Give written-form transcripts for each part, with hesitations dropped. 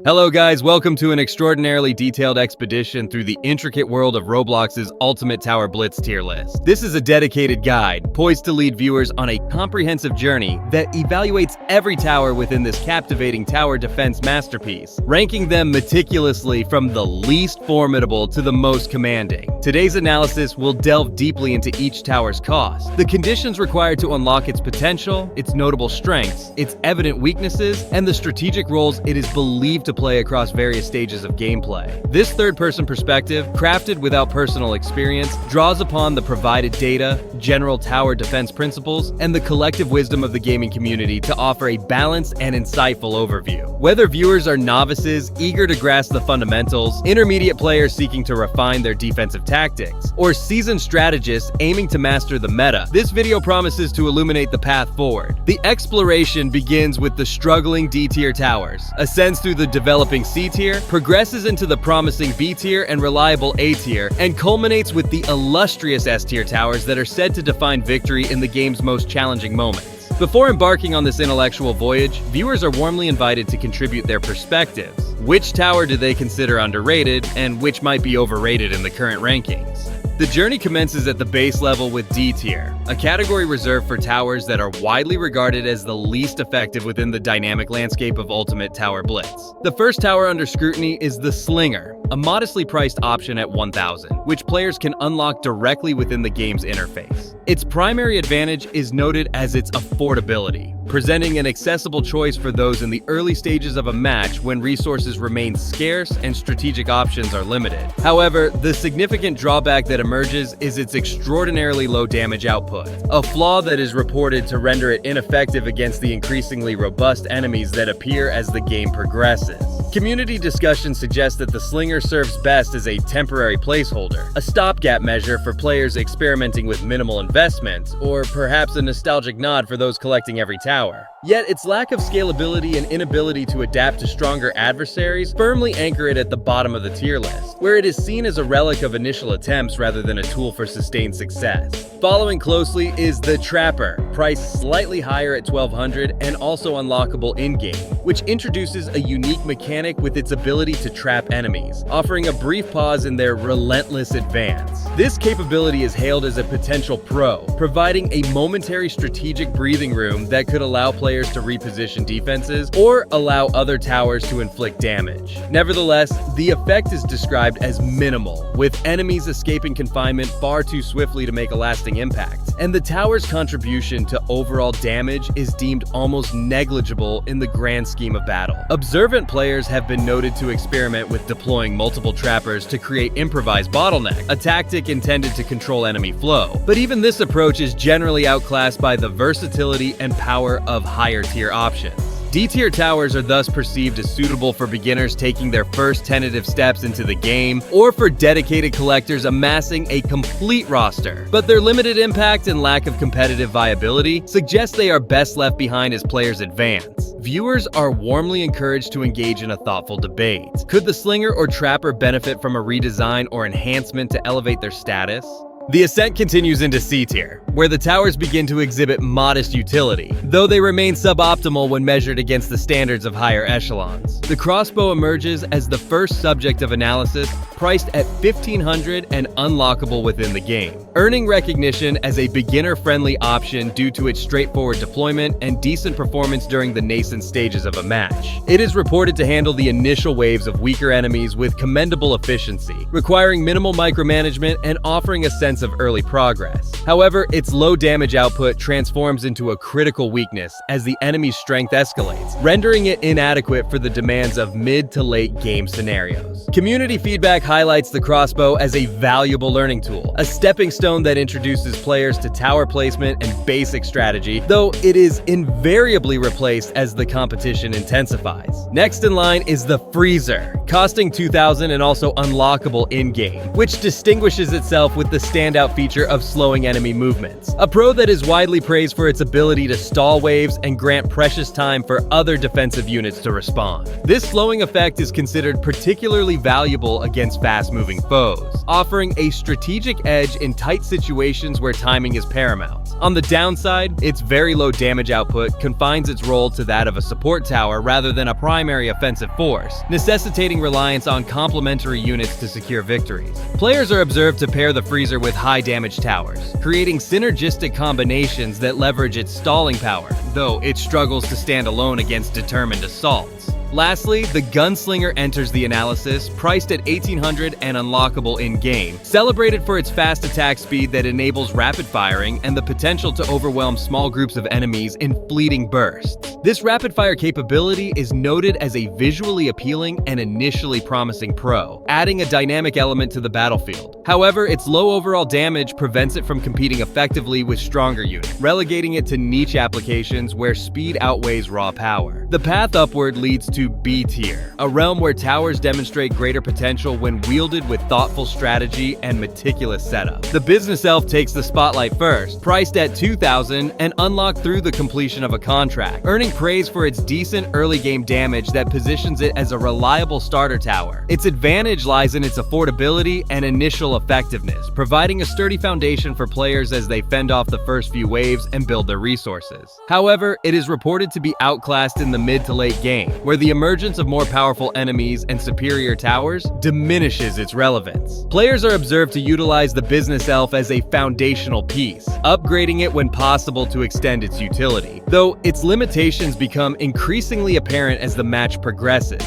Hello guys, welcome to an extraordinarily detailed expedition through the intricate world of Roblox's Ultimate Tower Blitz tier list. This is a dedicated guide, poised to lead viewers on a comprehensive journey that evaluates every tower within this captivating tower defense masterpiece, ranking them meticulously from the least formidable to the most commanding. Today's analysis will delve deeply into each tower's cost, the conditions required to unlock its potential, its notable strengths, its evident weaknesses, and the strategic roles it is believed to play across various stages of gameplay. This third-person perspective, crafted without personal experience, draws upon the provided data, general tower defense principles, and the collective wisdom of the gaming community to offer a balanced and insightful overview. Whether viewers are novices eager to grasp the fundamentals, intermediate players seeking to refine their defensive tactics, or seasoned strategists aiming to master the meta, this video promises to illuminate the path forward. The exploration begins with the struggling D-tier towers, ascends through the developing C tier, progresses into the promising B tier and reliable A tier, and culminates with the illustrious S tier towers that are said to define victory in the game's most challenging moments. Before embarking on this intellectual voyage, viewers are warmly invited to contribute their perspectives. Which tower do they consider underrated, and which might be overrated in the current rankings? The journey commences at the base level with D tier, a category reserved for towers that are widely regarded as the least effective within the dynamic landscape of Ultimate Tower Blitz. The first tower under scrutiny is the Slinger, a modestly priced option at 1,000, which players can unlock directly within the game's interface. Its primary advantage is noted as its affordability, presenting an accessible choice for those in the early stages of a match when resources remain scarce and strategic options are limited. However, the significant drawback that emerges is its extraordinarily low damage output, a flaw that is reported to render it ineffective against the increasingly robust enemies that appear as the game progresses. Community discussion suggests that the Slinger serves best as a temporary placeholder, a stopgap measure for players experimenting with minimal investment, or perhaps a nostalgic nod for those collecting every tower. Yet its lack of scalability and inability to adapt to stronger adversaries firmly anchor it at the bottom of the tier list, where it is seen as a relic of initial attempts rather than a tool for sustained success. Following closely is the Trapper, priced slightly higher at 1,200 and also unlockable in-game, which introduces a unique mechanic with its ability to trap enemies, offering a brief pause in their relentless advance. This capability is hailed as a potential pro, providing a momentary strategic breathing room that could allow players to reposition defenses or allow other towers to inflict damage. Nevertheless, the effect is described as minimal, with enemies escaping confinement far too swiftly to make a lasting impact, and the tower's contribution to overall damage is deemed almost negligible in the grand scheme of battle. Observant players have been noted to experiment with deploying multiple trappers to create improvised bottleneck, a tactic intended to control enemy flow. But even this approach is generally outclassed by the versatility and power of higher tier options. D-tier towers are thus perceived as suitable for beginners taking their first tentative steps into the game, or for dedicated collectors amassing a complete roster. But their limited impact and lack of competitive viability suggest they are best left behind as players advance. Viewers are warmly encouraged to engage in a thoughtful debate. Could the Slinger or Trapper benefit from a redesign or enhancement to elevate their status? The ascent continues into C tier, where the towers begin to exhibit modest utility, though they remain suboptimal when measured against the standards of higher echelons. The crossbow emerges as the first subject of analysis, priced at 1,500 and unlockable within the game, earning recognition as a beginner-friendly option due to its straightforward deployment and decent performance during the nascent stages of a match. It is reported to handle the initial waves of weaker enemies with commendable efficiency, requiring minimal micromanagement and offering a sense of early progress. However, its low damage output transforms into a critical weakness as the enemy's strength escalates, rendering it inadequate for the demands of mid to late game scenarios. Community feedback highlights the crossbow as a valuable learning tool, a stepping stone that introduces players to tower placement and basic strategy, though it is invariably replaced as the competition intensifies. Next in line is the Freezer, costing 2,000 and also unlockable in-game, which distinguishes itself with the standout feature of slowing enemy movements, a pro that is widely praised for its ability to stall waves and grant precious time for other defensive units to respond. This slowing effect is considered particularly valuable against fast-moving foes, offering a strategic edge in tight situations where timing is paramount. On the downside, its very low damage output confines its role to that of a support tower rather than a primary offensive force, necessitating reliance on complementary units to secure victories. Players are observed to pair the freezer with high damage towers, creating synergistic combinations that leverage its stalling power, though it struggles to stand alone against determined assaults. Lastly, the Gunslinger enters the analysis, priced at $1,800 and unlockable in-game, celebrated for its fast attack speed that enables rapid firing and the potential to overwhelm small groups of enemies in fleeting bursts. This rapid-fire capability is noted as a visually appealing and initially promising pro, adding a dynamic element to the battlefield. However, its low overall damage prevents it from competing effectively with stronger units, relegating it to niche applications where speed outweighs raw power. The path upward leads to B tier, a realm where towers demonstrate greater potential when wielded with thoughtful strategy and meticulous setup. The Business Elf takes the spotlight first, priced at $2,000 and unlocked through the completion of a contract, earning praise for its decent early game damage that positions it as a reliable starter tower. Its advantage lies in its affordability and initial effectiveness, providing a sturdy foundation for players as they fend off the first few waves and build their resources. However, it is reported to be outclassed in the mid to late game, where the emergence of more powerful enemies and superior towers diminishes its relevance. Players are observed to utilize the Business Elf as a foundational piece, upgrading it when possible to extend its utility, though its limitations become increasingly apparent as the match progresses.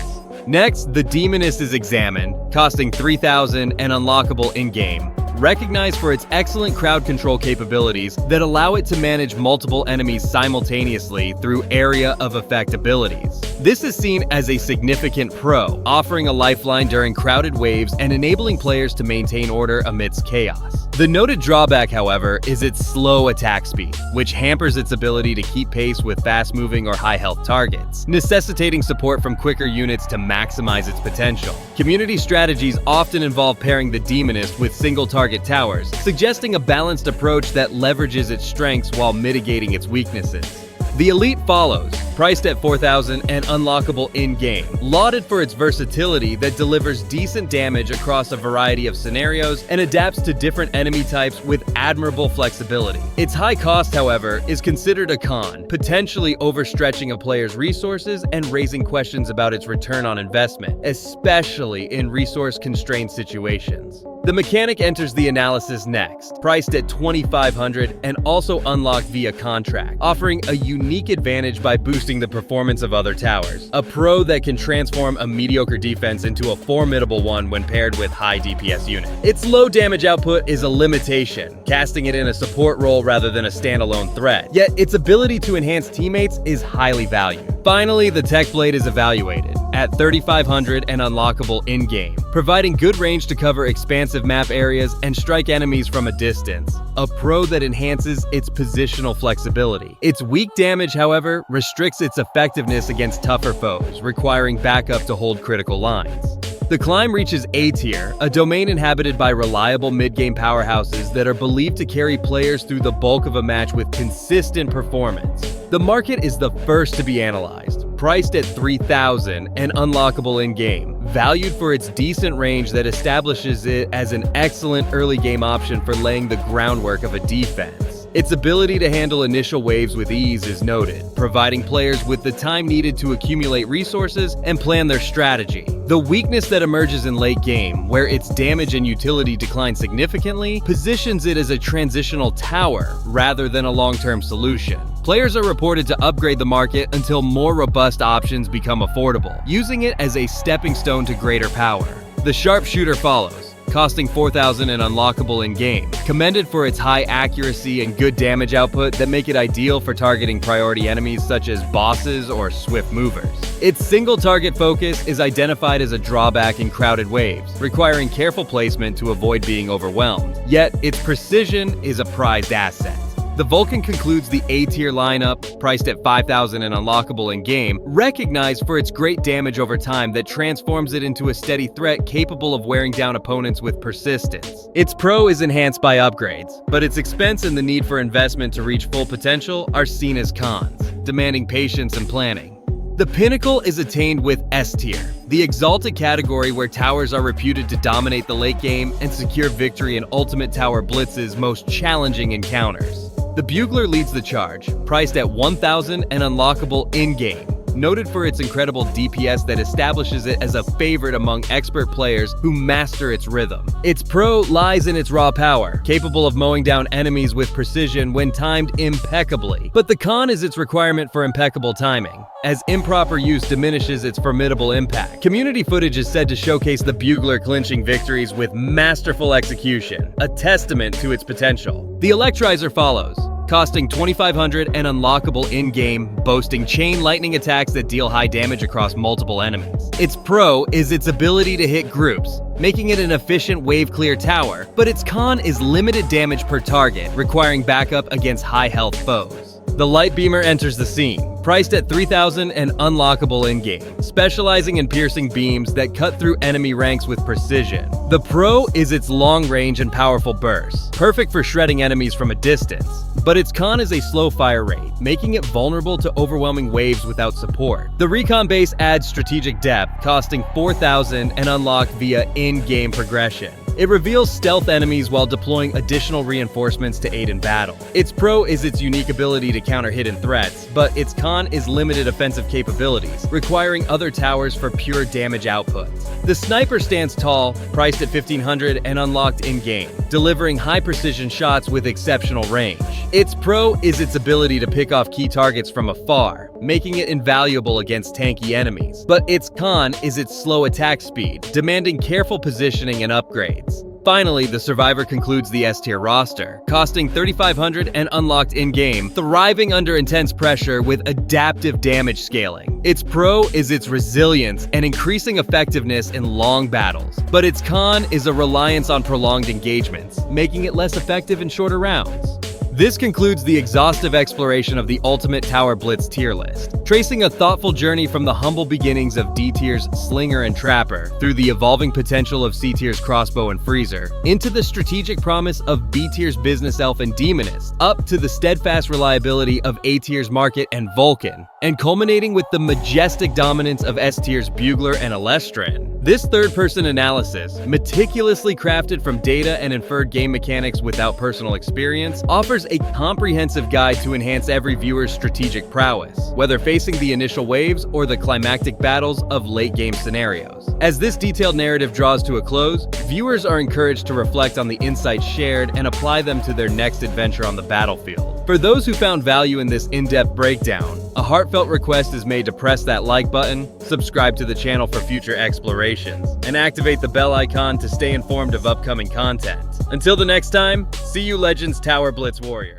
Next, the Demoness is examined, costing $3,000 and unlockable in-game, recognized for its excellent crowd control capabilities that allow it to manage multiple enemies simultaneously through area of effect abilities. This is seen as a significant pro, offering a lifeline during crowded waves and enabling players to maintain order amidst chaos. The noted drawback, however, is its slow attack speed, which hampers its ability to keep pace with fast-moving or high-health targets, necessitating support from quicker units to maximize its potential. Community strategies often involve pairing the Demoness with single-target towers, suggesting a balanced approach that leverages its strengths while mitigating its weaknesses. The Elite follows, priced at $4,000 and unlockable in-game, lauded for its versatility that delivers decent damage across a variety of scenarios and adapts to different enemy types with admirable flexibility. Its high cost, however, is considered a con, potentially overstretching a player's resources and raising questions about its return on investment, especially in resource-constrained situations. The Mechanic enters the analysis next, priced at $2,500 and also unlocked via contract, offering a unique advantage by boosting the performance of other towers, a pro that can transform a mediocre defense into a formidable one when paired with high DPS units. Its low damage output is a limitation, casting it in a support role rather than a standalone threat, yet its ability to enhance teammates is highly valued. Finally, the Tech Blade is evaluated at $3,500 and unlockable in-game, providing good range to cover expansive map areas and strike enemies from a distance, a pro that enhances its positional flexibility. Its weak damage, however, restricts its effectiveness against tougher foes, requiring backup to hold critical lines. The Climb reaches A tier, a domain inhabited by reliable mid-game powerhouses that are believed to carry players through the bulk of a match with consistent performance. The market is the first to be analyzed, priced at $3,000 and unlockable in-game, valued for its decent range that establishes it as an excellent early game option for laying the groundwork of a defense. Its ability to handle initial waves with ease is noted, providing players with the time needed to accumulate resources and plan their strategy. The weakness that emerges in late game, where its damage and utility decline significantly, positions it as a transitional tower rather than a long-term solution. Players are reported to upgrade the market until more robust options become affordable, using it as a stepping stone to greater power. The Sharpshooter follows, costing $4,000 and unlockable in-game, commended for its high accuracy and good damage output that make it ideal for targeting priority enemies such as bosses or swift movers. Its single-target focus is identified as a drawback in crowded waves, requiring careful placement to avoid being overwhelmed, yet its precision is a prized asset. The Vulcan concludes the A-tier lineup, priced at $5,000 and unlockable in-game, recognized for its great damage over time that transforms it into a steady threat capable of wearing down opponents with persistence. Its pro is enhanced by upgrades, but its expense and the need for investment to reach full potential are seen as cons, demanding patience and planning. The pinnacle is attained with S-tier, the exalted category where towers are reputed to dominate the late game and secure victory in Ultimate Tower Blitz's most challenging encounters. The Bugler leads the charge, priced at 1,000 and unlockable in-game. Noted for its incredible DPS that establishes it as a favorite among expert players who master its rhythm. Its pro lies in its raw power, capable of mowing down enemies with precision when timed impeccably. But the con is its requirement for impeccable timing, as improper use diminishes its formidable impact. Community footage is said to showcase the Bugler clinching victories with masterful execution, a testament to its potential. The Electrizer follows, costing 2,500 and unlockable in-game, boasting chain lightning attacks that deal high damage across multiple enemies. Its pro is its ability to hit groups, making it an efficient wave-clear tower, but its con is limited damage per target, requiring backup against high-health foes. The Light Beamer enters the scene, priced at 3,000 and unlockable in-game, specializing in piercing beams that cut through enemy ranks with precision. The pro is its long range and powerful bursts, perfect for shredding enemies from a distance, but its con is a slow fire rate, making it vulnerable to overwhelming waves without support. The Recon base adds strategic depth, costing 4,000 and unlocked via in-game progression. It reveals stealth enemies while deploying additional reinforcements to aid in battle. Its pro is its unique ability to counter hidden threats, but its con is limited offensive capabilities, requiring other towers for pure damage output. The Sniper stands tall, priced at 1,500 and unlocked in-game, delivering high-precision shots with exceptional range. Its pro is its ability to pick off key targets from afar, making it invaluable against tanky enemies. But its con is its slow attack speed, demanding careful positioning and upgrades. Finally, the Survivor concludes the S-tier roster, costing 3,500 and unlocked in-game, thriving under intense pressure with adaptive damage scaling. Its pro is its resilience and increasing effectiveness in long battles, but its con is a reliance on prolonged engagements, making it less effective in shorter rounds. This concludes the exhaustive exploration of the Ultimate Tower Blitz tier list, tracing a thoughtful journey from the humble beginnings of D-tier's Slinger and Trapper, through the evolving potential of C-tier's Crossbow and Freezer, into the strategic promise of B-tier's Business Elf and Demonist, up to the steadfast reliability of A-tier's Market and Vulcan, and culminating with the majestic dominance of S-tier's Bugler and Alestrin. This third-person analysis, meticulously crafted from data and inferred game mechanics without personal experience, offers a comprehensive guide to enhance every viewer's strategic prowess, whether facing the initial waves or the climactic battles of late-game scenarios. As this detailed narrative draws to a close, viewers are encouraged to reflect on the insights shared and apply them to their next adventure on the battlefield. For those who found value in this in-depth breakdown, a heartfelt request is made to press that like button, subscribe to the channel for future explorations, and activate the bell icon to stay informed of upcoming content. Until the next time, see you Legends Tower Blitz Warrior.